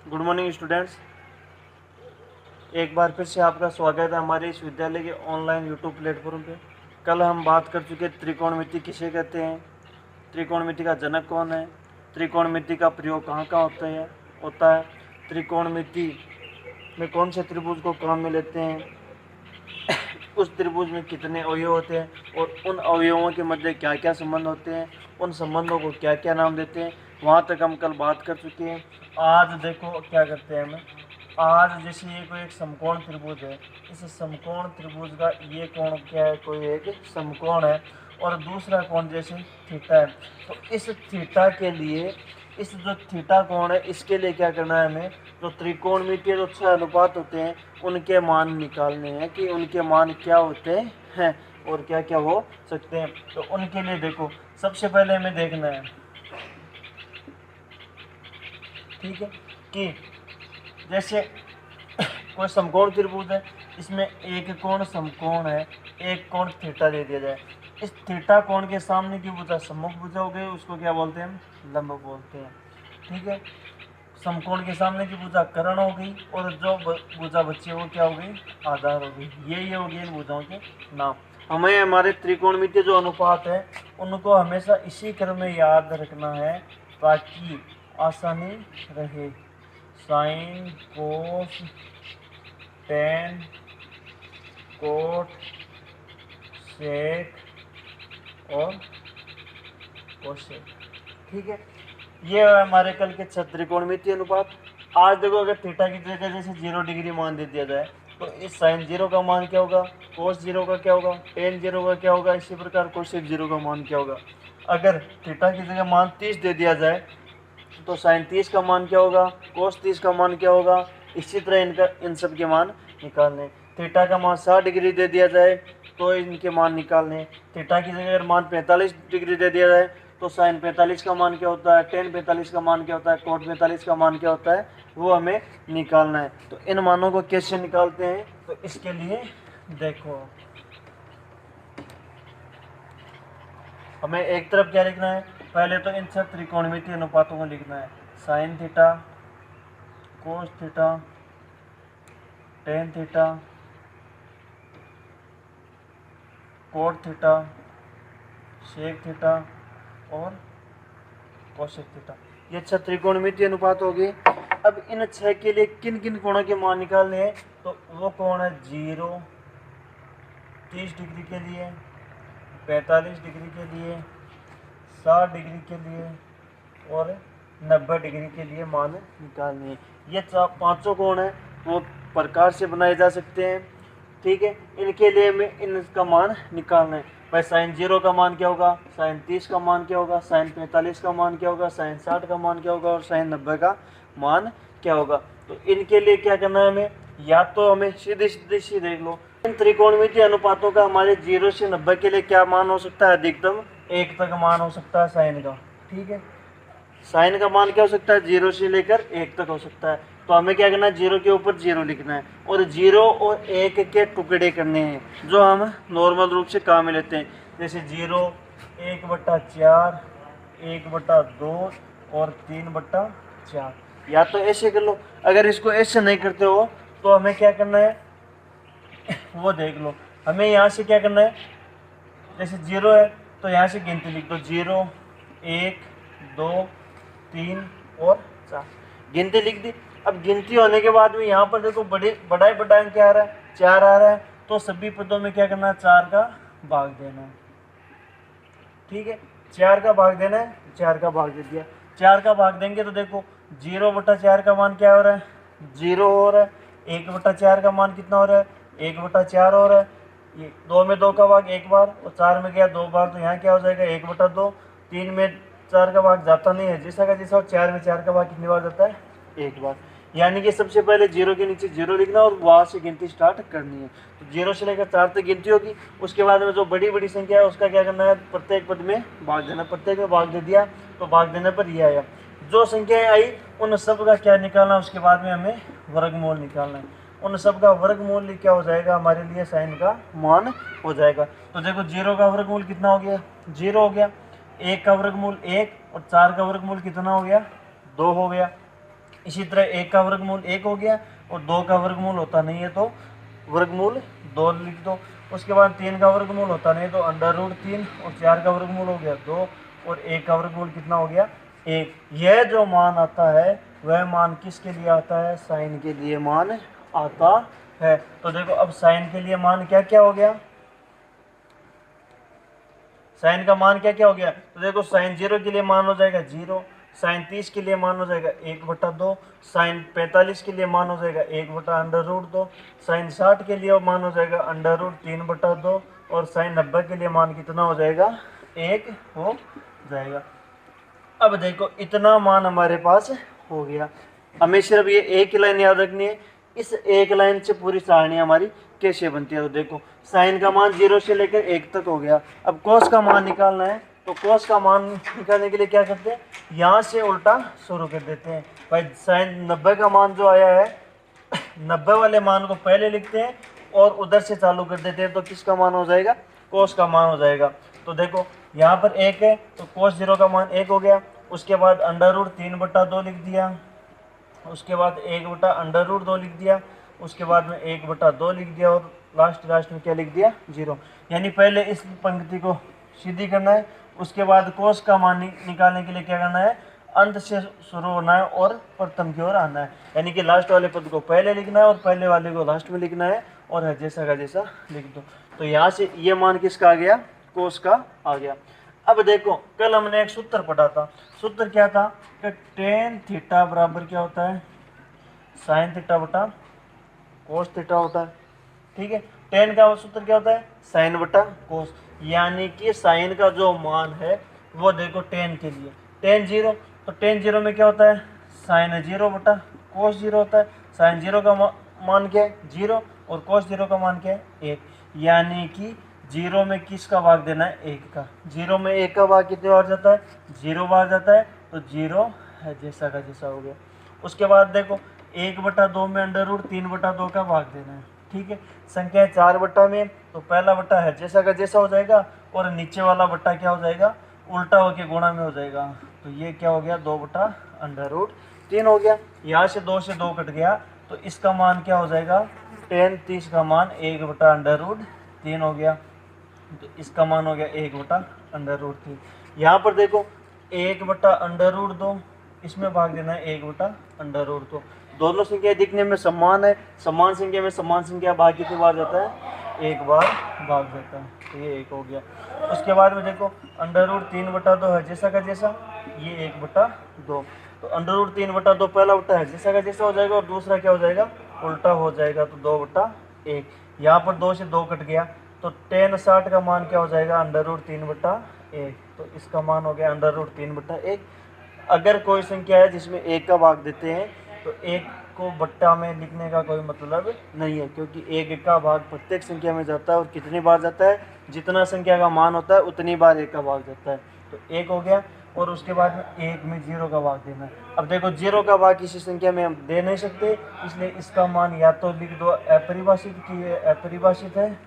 Good morning students. एक बार फिर से आपका स्वागत है हमारे इस विद्यालय के ऑनलाइन यूट्यूब प्लेटफॉर्म पे। कल हम बात कर चुके त्रिकोणमिति किसे कहते हैं, त्रिकोणमिति का जनक कौन है, त्रिकोणमिति का प्रयोग कहाँ कहाँ होता है, त्रिकोणमिति में कौन से त्रिभुज को काम में लेते हैं, उस त्रिभुज में कितने अवयव होते हैं और उन अवयवों के मध्य क्या क्या संबंध होते हैं, उन संबंधों को क्या क्या नाम देते हैं, वहाँ तक हम कल बात कर चुके हैं। आज देखो क्या करते हैं हम। आज जैसे ये कोई एक समकोण त्रिभुज है, इस समकोण त्रिभुज का ये कोण क्या है, कोई एक समकोण है और दूसरा कोण जैसे थीटा है। तो इस थीटा के लिए, इस जो थीटा कोण है इसके लिए क्या करना है हमें, जो त्रिकोणमितीय जो 6 अनुपात होते हैं उनके मान निकालने हैं कि उनके मान क्या होते हैं और क्या क्या हो सकते हैं। तो उनके लिए देखो सबसे पहले हमें देखना है, ठीक है, कि जैसे कोई समकोण त्रिभुज है, इसमें एक कोण समकोण है, एक कोण थीटा दे दिया जाए। इस थीटा कोण के सामने की भुजा सम्मुख भुजा हो गई, उसको क्या बोलते हैं, लंब बोलते हैं। ठीक है, समकोण के सामने की भुजा कर्ण हो गई और जो भुजा बची वो क्या हो गई, आधार हो गई। ये हो गए इन भुजाओं के नाम। हमें हमारे त्रिकोणमितीय जो अनुपात है उनको हमेशा इसी क्रम में याद रखना है ताकि आसानी रहे। साइन, कोस, टेन, कोट, सेक और कोसेक। ठीक है, ये है हमारे कल के 6 त्रिकोणमितीय अनुपात। आज देखो अगर थीटा की जगह जैसे 0 डिग्री मान दे दिया जाए तो इस साइन 0 का मान क्या होगा, कोस 0 का क्या होगा, टेन 0 का क्या होगा, इसी प्रकार कोसेक 0 का मान क्या होगा। अगर थीटा की जगह मान 30 दे दिया जाए तो साइन 30 का मान क्या होगा, कोस 30 का मान क्या होगा। इसी तरह इन सब के मान निकालने। थीटा का मान 60 डिग्री दे दिया जाए तो इनके मान निकालने। थीटा की जगह अगर मान 45 डिग्री दे दिया जाए तो साइन 45 का मान क्या होता है, टेन 45 का मान क्या होता है, कोट 45 का मान क्या होता है, वो हमें निकालना है। तो इन मानों को कैसे निकालते हैं, तो इसके लिए देखो हमें एक तरफ क्या लिखना है, पहले तो इन सब त्रिकोणमितीय अनुपातों को लिखना है। Sine theta, cos theta, tan theta, cot theta, sec theta और कोसेक थीटा। ये 6 त्रिकोणमितीय अनुपात हो गए। अब इन 6 के लिए किन किन कोणों के मान निकालने हैं, तो वो कोण है 0, 30 डिग्री के लिए, 45 डिग्री के लिए, 60 डिग्री के लिए और 90 डिग्री के लिए मान निकालने हैं। ये पांचों कोण है वो प्रकार से बनाए जा सकते हैं। ठीक है, इनके लिए हमें इनका मान निकालना है। भाई साइन 0 का मान क्या होगा, साइन 30 का मान क्या होगा, साइन 45 का मान क्या होगा, साइन 60 का मान क्या होगा और साइन 90 का मान क्या होगा। तो इनके लिए क्या करना है हमें, या तो हमें सीधी देख लो इन त्रिकोणमितीय अनुपातों का हमारे 0 से 90 के लिए क्या मान हो सकता है, अधिकतम 1 तक मान हो सकता है साइन का। ठीक है, साइन का मान क्या हो सकता है, 0 से लेकर 1 तक हो सकता है। तो हमें क्या करना है, 0 के ऊपर 0 लिखना है और 0 और 1 के टुकड़े करने हैं जो हम नॉर्मल रूप से काम में लेते हैं। जैसे 0, 1/4, 1/2 और 3/4। या तो ऐसे कर लो, अगर इसको ऐसे नहीं करते हो तो हमें क्या करना है वो देख लो। हमें यहाँ से क्या करना है, जैसे 0 है तो यहाँ से गिनती लिख दो, 0, 1, 2, 3 और 4, गिनती लिख दी। अब गिनती होने के बाद में यहाँ पर देखो बड़ा अंक क्या आ रहा है, 4 आ रहा है। तो सभी पदों में क्या करना है, 4 का भाग देना है। ठीक है, 4 का भाग देना है, 4 का भाग दे दिया। 4 का भाग देंगे तो देखो 0/4 का मान क्या हो रहा है, 0 हो रहा है। 1/4 का मान कितना हो रहा है, 1/4 हो रहा है। ये 2 में 2 का भाग 1 बार और 4 में गया 2 बार, तो यहाँ क्या हो जाएगा 1/2। 3 में 4 का भाग जाता नहीं है, जैसा का जैसा हो। 4 में 4 का भाग कितनी बार जाता है, 1 बार। यानी कि सबसे पहले 0 के नीचे 0 लिखना और वहाँ से गिनती स्टार्ट करनी है। तो 0 से लेकर 4 तक गिनती होगी। उसके बाद में जो बड़ी संख्या है उसका क्या करना है, प्रत्येक पद में भाग देना। प्रत्येक में भाग दे दिया तो भाग देने पर ये आया। जो संख्याएं आई उन सब का क्या निकालना, उसके बाद में हमें वर्गमूल निकालना है। उन सब का वर्गमूल क्या हो जाएगा, हमारे लिए साइन का मान हो जाएगा। तो देखो 0 का वर्गमूल कितना हो गया, 0 हो गया। 1 का वर्गमूल 1 और 4 का वर्गमूल कितना हो गया, 2 हो गया। इसी तरह 1 का वर्गमूल 1 हो गया, और 2 का वर्गमूल होता नहीं है तो वर्गमूल 2 लिख दो। उसके बाद 3 का वर्गमूल होता नहीं तो अंडर रूट 3, और 4 का वर्गमूल हो गया 2, और 1 का वर्गमूल कितना हो गया 1। यह जो मान आता है वह मान किसके लिए आता है, साइन के लिए मान आता है। तो देखो अब साइन के लिए मान क्या क्या हो गया, साइन का मान क्या क्या हो गया, तो देखो साइन 0 के लिए मान हो जाएगा 0, साइन 30 के लिए मान हो जाएगा 1/2, साइन 45 के लिए मान हो जाएगा 1/√2, साइन 60 के लिए मान हो जाएगा √3/2, और साइन 90 के लिए मान कितना हो जाएगा 1 हो जाएगा। अब देखो इतना मान हमारे पास हो गया, हमें सिर्फ ये एक लाइन याद रखनी है। इस एक लाइन से पूरी सारणी हमारी कैसे बनती है, तो देखो साइन का मान 0 से लेकर 1 तक हो गया। अब कोस का मान निकालना है, तो कोस का मान निकालने के लिए क्या करते हैं, यहाँ से उल्टा शुरू कर देते हैं। भाई साइन 90 का मान जो आया है 90 वाले मान को पहले लिखते हैं और उधर से चालू कर देते हैं, तो किसका मान हो जाएगा, कोस का मान हो जाएगा। तो देखो यहाँ पर 1 है तो कोस 0 का मान 1 हो गया। उसके बाद √3/2 लिख दिया, उसके बाद 1/√2 लिख दिया, उसके बाद में 1/2 लिख दिया, और लास्ट में क्या लिख दिया 0। यानी पहले इस पंक्ति को सीधी करना है, उसके बाद कोस का मान निकालने के लिए क्या करना है, अंत से शुरू होना है और प्रथम की ओर आना है। यानी कि लास्ट वाले पद को पहले लिखना है और पहले वाले को लास्ट में लिखना है, और है जैसा का जैसा लिख दो। तो यहाँ से ये मान किसका आ गया, कोस का आ गया। अब देखो कल हमने एक सूत्र पढ़ा था, सूत्र क्या था कि टेन थीटा बराबर क्या होता है, साइन थीटा बटा कोस थीटा होता है। ठीक है, टेन का सूत्र क्या होता है, साइन बटा कोस। यानी कि साइन का जो मान है वो देखो टेन के लिए टेन 0, तो टेन 0 में क्या होता है, साइन 0 बटा कोस 0 होता है। साइन 0 का मान क्या है 0, और कोस 0 का मान क्या है 1। यानी कि 0 में किसका भाग देना है 1 का, 0 में 1 का भाग कितने बार जाता है 0 बार जाता है, तो 0 है जैसा का जैसा हो गया। उसके बाद देखो 1/2 में √3/2 का भाग देना है। ठीक है, संख्या 4 बट्टा में, तो पहला बट्टा है जैसा का जैसा हो जाएगा, और नीचे वाला बट्टा क्या हो जाएगा, उल्टा होके गुणा में हो जाएगा। तो ये क्या हो गया 2/√3 हो गया। यहाँ से 2 से 2 कट गया, तो इसका मान क्या हो जाएगा, टेन 30 का मान 1/√3 हो गया। तो इसका मान हो गया 1/√3। यहाँ पर देखो 1/√2, इसमें भाग देना है 1/√2। दोनों संख्या दिखने में समान है, समान संख्या में समान संख्या भाग कितनी बार जाता है, 1 बार भाग जाता है। तो ये 1 हो गया। उसके बाद में देखो √3/2 है जैसा का जैसा, ये 1/2। तो √3/2 पहला बट्टा है जैसा का जैसा हो जाएगा, और दूसरा क्या हो जाएगा, उल्टा हो जाएगा, तो 2/1। यहाँ पर 2 से 2 कट गया, तो टेन 60 का मान क्या हो जाएगा, √3/1। तो इसका मान हो गया √3/1। अगर कोई संख्या है जिसमें 1 का भाग देते हैं, तो 1 को बट्टा में लिखने का कोई मतलब नहीं है, क्योंकि 1 का भाग प्रत्येक संख्या में जाता है, और कितनी बार जाता है, जितना संख्या का मान होता है उतनी बार 1 का भाग जाता है। तो 1 हो गया, और उसके बाद में 1 में 0 का भाग देना है। अब देखो 0 का भाग किसी संख्या में हम दे नहीं सकते, इसलिए इसका मान या तो लिख दो अपरिभाषित की है, अपरिभाषित है,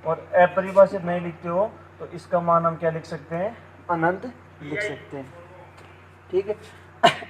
और अपरिभाषित नहीं लिखते हो तो इसका मान हम क्या लिख सकते हैं, अनंत लिख सकते हैं। ठीक है,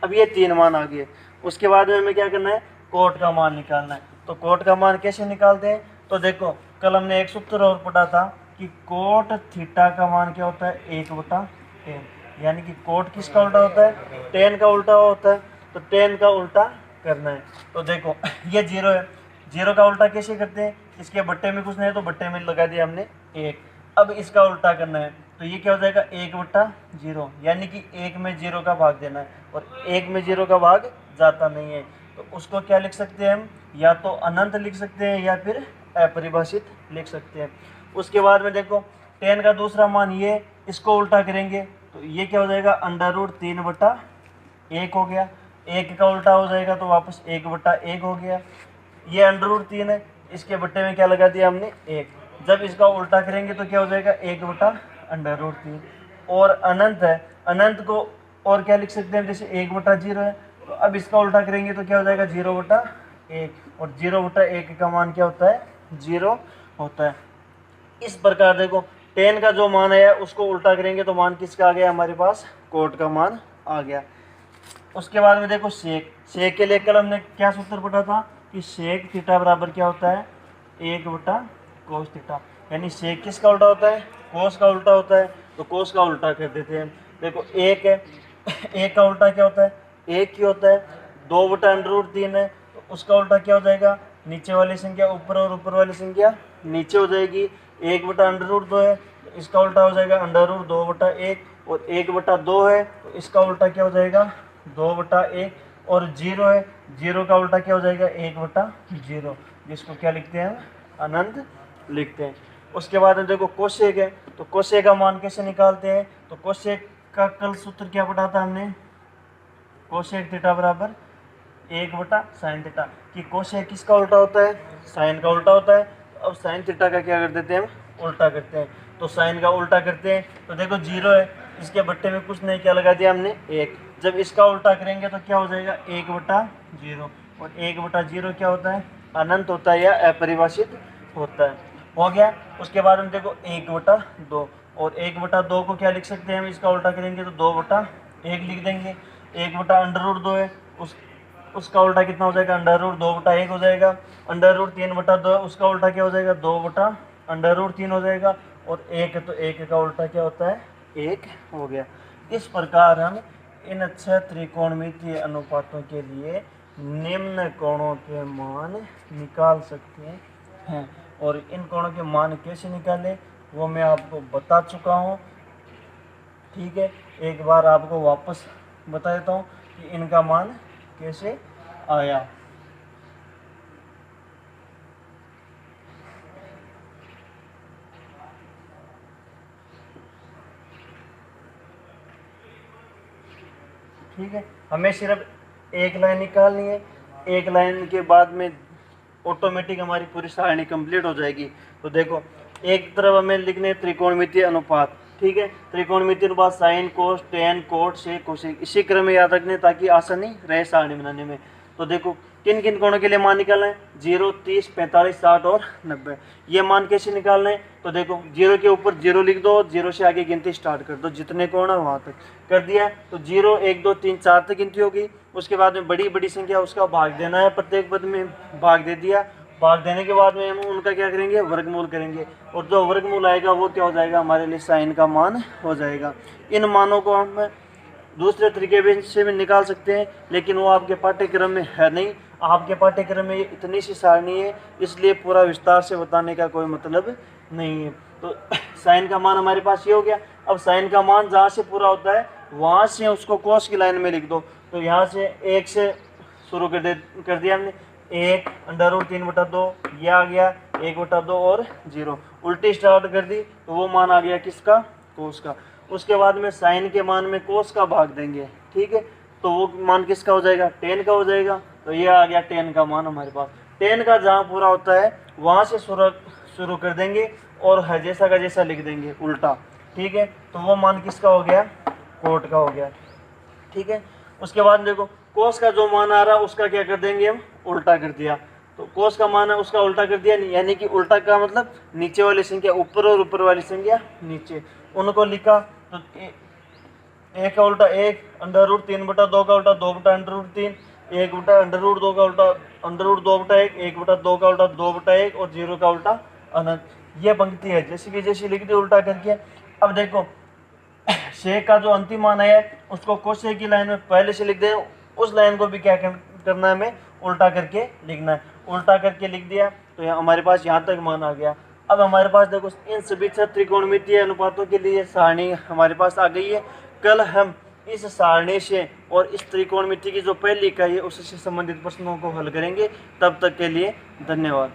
अब ये 3 मान आ गए। उसके बाद में हमें क्या करना है, कोट का मान निकालना है। तो कोट का मान कैसे निकालते हैं, तो देखो कल हमने एक सूत्र और पढ़ा था कि कोट थीटा का मान क्या होता है, 1/10। यानी कि कोट किसका उल्टा होता है, टेन का उल्टा होता है, तो टेन का उल्टा करना है। तो देखो ये 0 है, 0 का उल्टा कैसे करते हैं, इसके बट्टे में कुछ नहीं है तो बट्टे में लगा दिया हमने 1। अब इसका उल्टा करना है, तो ये क्या हो जाएगा 1/0, यानी कि 1 में 0 का भाग देना है, और 1 में 0 का भाग जाता नहीं है, तो उसको क्या लिख सकते हैं हम, या तो अनंत लिख सकते हैं या फिर अपरिभाषित लिख सकते हैं। उसके बाद में देखो टेन का दूसरा मान ये, इसको उल्टा करेंगे तो ये क्या हो जाएगा, √3/1 हो गया। 1 का उल्टा हो जाएगा तो वापस 1/1 हो गया। ये √3 है, इसके बट्टे में क्या लगा दिया हमने 1। जब इसका उल्टा करेंगे तो क्या हो जाएगा 1/√3। और अनंत है, अनंत को और क्या लिख सकते हैं, जैसे 1/0 है, तो अब इसका उल्टा करेंगे तो क्या हो जाएगा 0/1, और 0/1 का मान क्या होता है, 0 होता है। इस प्रकार देखो टेन का जो मान है उसको उल्टा करेंगे तो मान किसका आ गया हमारे पास, कोट का मान आ गया। उसके बाद में देखो सेक, सेक के लिए कल हमने क्या सूत्र पढ़ा था कि सेक थीटा बराबर क्या होता है, 1/cos थीटा। यानी सेक किसका उल्टा होता है, कोस का उल्टा होता है, तो कोस का उल्टा कर देते हैं। देखो एक है, एक का उल्टा क्या होता है, एक ही होता है। 2/√3 है, तो उसका उल्टा क्या हो जाएगा, नीचे वाली संख्या ऊपर और ऊपर वाली संख्या नीचे हो जाएगी। 1/√2 है, तो इसका उल्टा हो जाएगा √2/1, और 1/2 है, तो इसका उल्टा क्या हो जाएगा 2/1, और 0 है, 0 का उल्टा क्या हो जाएगा 1/0, जिसको क्या लिखते हैं, अनंत लिखते हैं। उसके बाद में देखो कोसेक है, तो कोसेक का मान कैसे निकालते हैं, तो कोसेक का कल सूत्र क्या पढ़ा था हमने, कोसेक थीटा बराबर 1/sin थीटा, कि कोसेक किसका उल्टा होता है, साइन का उल्टा होता है। अब साइन थीटा का क्या कर देते हैं, हम उल्टा करते हैं, तो साइन का उल्टा करते हैं। तो देखो 0 है, इसके बट्टे में कुछ नहीं, क्या लगा दिया हमने 1। जब इसका उल्टा करेंगे तो क्या हो जाएगा 1/0, और 1/0 क्या होता है, अनंत होता है या अपरिभाषित होता है। हो गया। उसके बाद हम देखो 1/2, और 1/2 को क्या लिख सकते हैं हम, इसका उल्टा करेंगे तो 2/1 लिख देंगे। 1/√2 है, उसका उल्टा कितना हो जाएगा, √2/1 हो जाएगा। √3/2 उसका उल्टा क्या हो जाएगा, 2/√3 हो जाएगा। और 1 तो 1 का उल्टा क्या होता है, 1 हो गया। इस प्रकार हम इन 6 त्रिकोणमितीय अनुपातों के लिए निम्न कोणों के मान निकाल सकते हैं। और इन कोणों के मान कैसे निकालें वो मैं आपको बता चुका हूँ, ठीक है। एक बार आपको वापस बता देता हूँ कि इनका मान कैसे आया। ठीक है, हमें सिर्फ एक लाइन निकालनी है। एक लाइन के बाद में ऑटोमेटिक हमारी पूरी सारणी कंप्लीट हो जाएगी। तो देखो एक तरफ हमें लिखने त्रिकोणमितीय अनुपात, ठीक है। त्रिकोणमितीय अनुपात sine cos tan cot sec cosec, इसी क्रम में याद रखने ताकि आसानी रहे सारणी बनाने में। तो देखो किन किन कोणों के लिए मान निकालना है, 0, 30, 45, 60 और 90। ये मान कैसे निकालना है, तो देखो 0 के ऊपर 0 लिख दो, 0 से आगे गिनती स्टार्ट कर दो, जितने कोण है वहाँ तक कर दिया। तो 0, 1, 2, 3, 4 तक गिनती होगी। उसके बाद में बड़ी बड़ी संख्या उसका भाग देना है, प्रत्येक पद में भाग दे दिया। भाग देने के बाद में हम उनका क्या करेंगे, वर्गमूल करेंगे, और जो वर्गमूल आएगा वो क्या हो जाएगा, हमारे लिए साइन का मान हो जाएगा। इन मानों को हम दूसरे तरीके से भी निकाल सकते हैं, लेकिन वो आपके पाठ्यक्रम में है नहीं। आपके पाठ्यक्रम में इतनी सी सारणी है, इसलिए पूरा विस्तार से बताने का कोई मतलब नहीं है। तो साइन का मान हमारे पास ये हो गया। अब साइन का मान जहाँ से पूरा होता है वहाँ से उसको कोस की लाइन में लिख दो। तो यहाँ से 1 से शुरू कर दिया हमने, 1 √3/2, यह आ गया 1/2 और 0, उल्टी स्टार्ट कर दी तो वो मान आ गया किसका, कोस का। उसके बाद में साइन के मान में कोस का भाग देंगे, ठीक है, तो वो मान किसका हो जाएगा, टेन का हो जाएगा। तो ये आ गया टेन का मान हमारे पास। टेन का जहाँ पूरा होता है वहाँ से शुरू कर देंगे और है जैसा का जैसा लिख देंगे उल्टा, ठीक है। तो वो मान किसका हो गया, कोट का हो गया, ठीक है। उसके बाद देखो कोस का जो मान आ रहा है उसका क्या कर देंगे हम, उल्टा कर दिया। तो कोस का मान है उसका उल्टा कर दिया, यानी कि उल्टा का मतलब नीचे वाली संख्या ऊपर और ऊपर वाली संख्या नीचे, उनको लिखा। तो एक का उल्टा 1, √3/2 का उल्टा 2/√3, 1/√2 का उल्टा √2/1, 1/2 का उल्टा 2/1 और 0 का उल्टा अनंत। ये पंक्ति है जैसे कि जैसे लिख दी उल्टा करके। अब देखो शेख का जो अंतिम मान है उसको कोसेक की लाइन में पहले से लिख दे, उस लाइन को भी क्या करना है, हमें उल्टा करके लिखना है। उल्टा करके लिख दिया तो हमारे पास यहाँ तक मान आ गया। अब हमारे पास देखो इन सभी त्रिकोणमितीय अनुपातों के लिए सारणी हमारे पास आ गई है। कल हम इस सारणी से और इस त्रिकोणमिति की जो पहली इकाई है उससे संबंधित प्रश्नों को हल करेंगे। तब तक के लिए धन्यवाद।